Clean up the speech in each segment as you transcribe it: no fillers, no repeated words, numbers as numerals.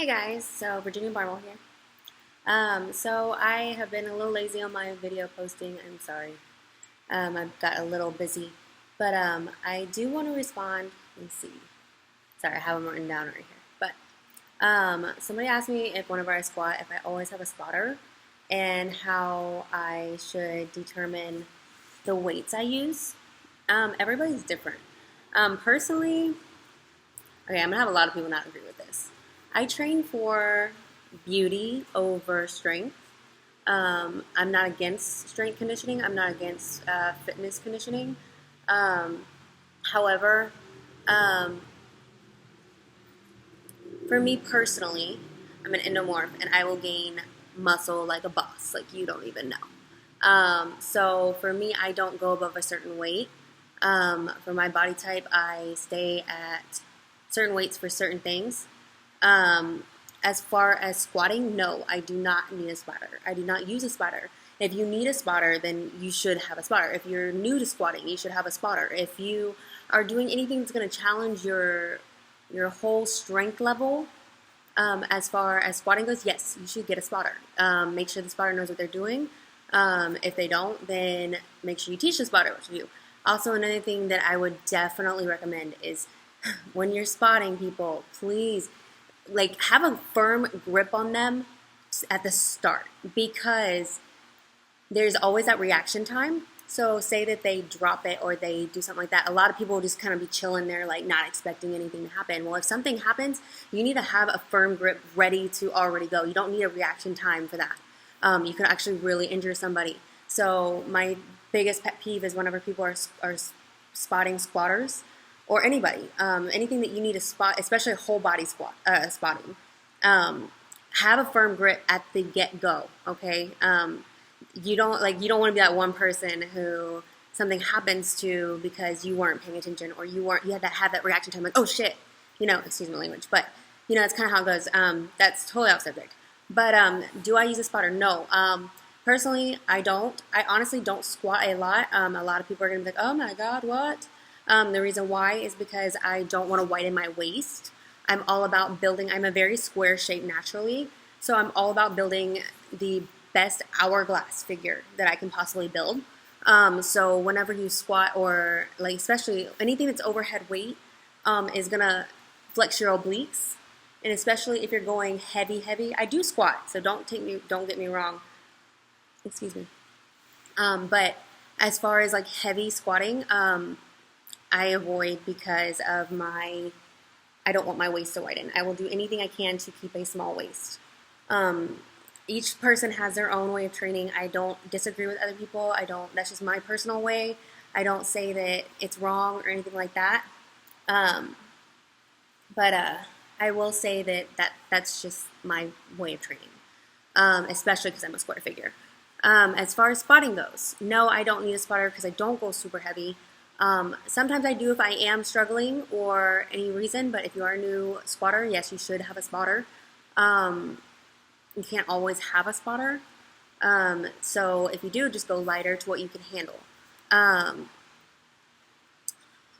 Hey guys, so Virginia Barnwell here. So I have been a little lazy on my video posting. I'm sorry. I've got a little busy, but I do want to respond. Let me see. Sorry, I have them written down right here. But somebody asked me if whenever I squat, if I always have a spotter, and how I should determine the weights I use. Everybody's different. Personally, okay, I'm gonna have a lot of people not agree with this. I train for beauty over strength. I'm not against strength conditioning. I'm not against fitness conditioning. Um, however, um, for me personally, I'm an endomorph and I will gain muscle like a boss, like you don't even know. So for me, I don't go above a certain weight. For my body type, I stay at certain weights for certain things. Um, as far as squatting, no, I do not need a spotter. I do not use a spotter. If you need a spotter, then you should have a spotter. If you're new to squatting, you should have a spotter. If you are doing anything that's going to challenge your whole strength level, as far as squatting goes, yes, you should get a spotter. Make sure the spotter knows what they're doing. If they don't, then make sure you teach the spotter what to do. Also, another thing that I would definitely recommend is when you're spotting people, please like have a firm grip on them at the start because there's always that reaction time. So say that they drop it or they do something like that. A lot of people will just kind of be chilling there, like not expecting anything to happen. Well, if something happens, you need to have a firm grip ready to already go. You don't need a reaction time for that. You can actually really injure somebody. So my biggest pet peeve is whenever people are spotting squatters or anybody, anything that you need to spot, especially whole body spotting. Um, have a firm grip at the get go. Okay. You don't want to be that one person who something happens to because you weren't paying attention or you had to have that reaction time like, oh shit, excuse my language, but that's kind of how it goes. That's totally off subject. But do I use a spotter? No. Personally, I don't. I honestly don't squat a lot. A lot of people are gonna be like, oh my god, what? The reason why is because I don't want to widen my waist. I'm all about building. I'm a very square shape naturally, so I'm all about building the best hourglass figure that I can possibly build. So whenever you squat or like especially anything that's overhead weight is gonna flex your obliques, and especially if you're going heavy. I do squat, so don't get me wrong. Excuse me. But as far as like heavy squatting, I avoid because of I don't want my waist to widen. I will do anything I can to keep a small waist. Each person has their own way of training. I don't disagree with other people. That's just my personal way. I don't say that it's wrong or anything like that. But I will say that's just my way of training, especially because I'm a square figure. As far as spotting goes, no, I don't need a spotter because I don't go super heavy. Sometimes I do if I am struggling or any reason, but if you are a new spotter, yes, you should have a spotter. You can't always have a spotter. So if you do, just go lighter to what you can handle. Let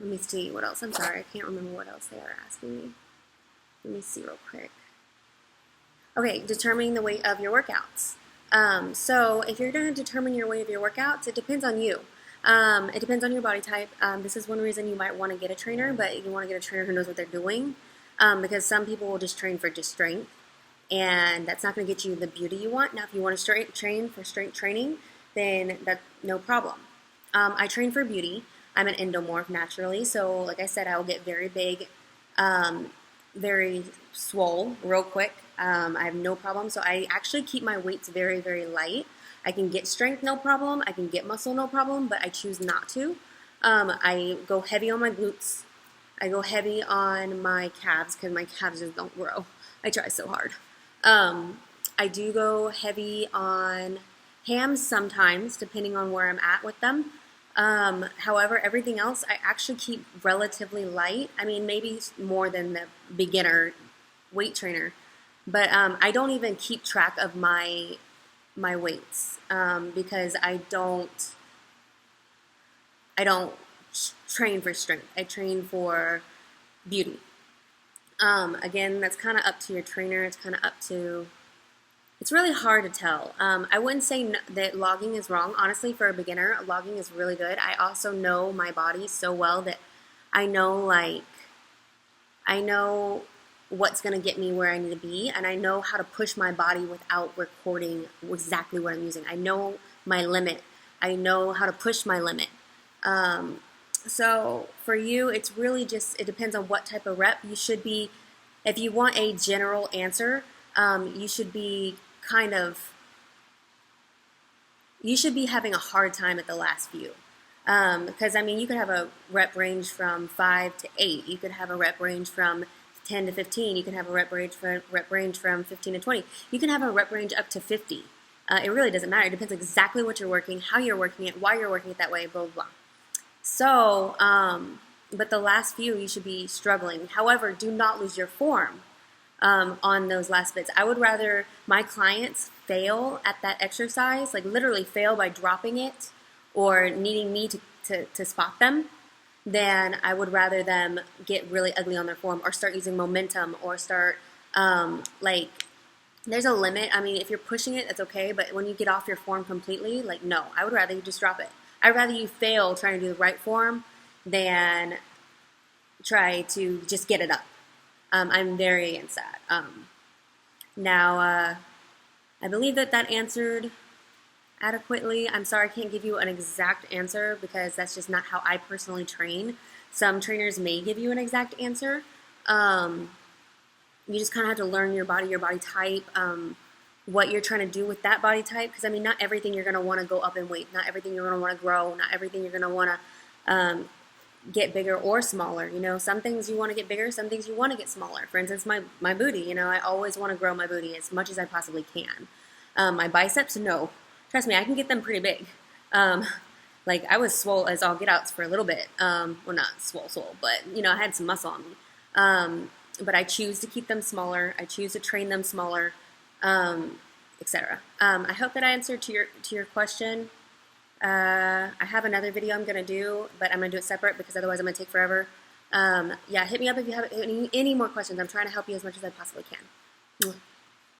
me see what else. I'm sorry, I can't remember what else they are asking me. Let me see real quick. Okay, determining the weight of your workouts. So if you're going to determine your weight of your workouts, it depends on you. It depends on your body type. This is one reason you might want to get a trainer, but you want to get a trainer who knows what they're doing. Because some people will just train for just strength, and that's not going to get you the beauty you want. Now, if you want to train for strength training, then that's no problem. I train for beauty. I'm an endomorph naturally, so like I said, I will get very big, very swole real quick. I have no problem. So I actually keep my weights very, very light. I can get strength, no problem. I can get muscle, no problem, but I choose not to. I go heavy on my glutes. I go heavy on my calves because my calves just don't grow. I try so hard. I do go heavy on hams sometimes, depending on where I'm at with them. However, everything else I actually keep relatively light. I mean, maybe more than the beginner weight trainer, but I don't even keep track of my weights because I don't train for strength. I train for beauty. Again, that's kind of up to your trainer. It's kind of up to, it's really hard to tell. I wouldn't say that logging is wrong. Honestly, for a beginner, logging is really good. I also know my body so well that I know what's going to get me where I need to be, and I know how to push my body without recording exactly what I'm using. I know my limit. I know how to push my limit. So for you, it's really just, it depends on what type of rep you should be. If you want a general answer, you should be having a hard time at the last few. Because, I mean, you could have a rep range from 5 to 8. You could have a rep range from 10 to 15. You can have a rep range from 15 to 20. You can have a rep range up to 50. It really doesn't matter. It depends exactly what you're working, how you're working it, why you're working it that way, blah, blah, blah. So, but the last few, you should be struggling. However, do not lose your form on those last bits. I would rather my clients fail at that exercise, like literally fail by dropping it or needing me to spot them, than I would rather them get really ugly on their form or start using momentum or start, there's a limit. I mean, if you're pushing it, that's okay, but when you get off your form completely, like, no, I would rather you just drop it. I'd rather you fail trying to do the right form than try to just get it up. I'm very against that. Now, I believe that answered adequately. I'm sorry I can't give you an exact answer because that's just not how I personally train. Some trainers may give you an exact answer. You just kind of have to learn your body type, what you're trying to do with that body type. Because, I mean, not everything you're going to want to go up in weight. Not everything you're going to want to grow. Not everything you're going to want to get bigger or smaller. You know, some things you want to get bigger, some things you want to get smaller. For instance, my booty. You know, I always want to grow my booty as much as I possibly can. My biceps, no. Trust me, I can get them pretty big. Like, I was swole as all get-outs for a little bit. Well, not swole, but, you know, I had some muscle on me. But I choose to keep them smaller. I choose to train them smaller, etc. I hope that I answered to your question. I have another video I'm going to do, but I'm going to do it separate because otherwise I'm going to take forever. Yeah, hit me up if you have any more questions. I'm trying to help you as much as I possibly can.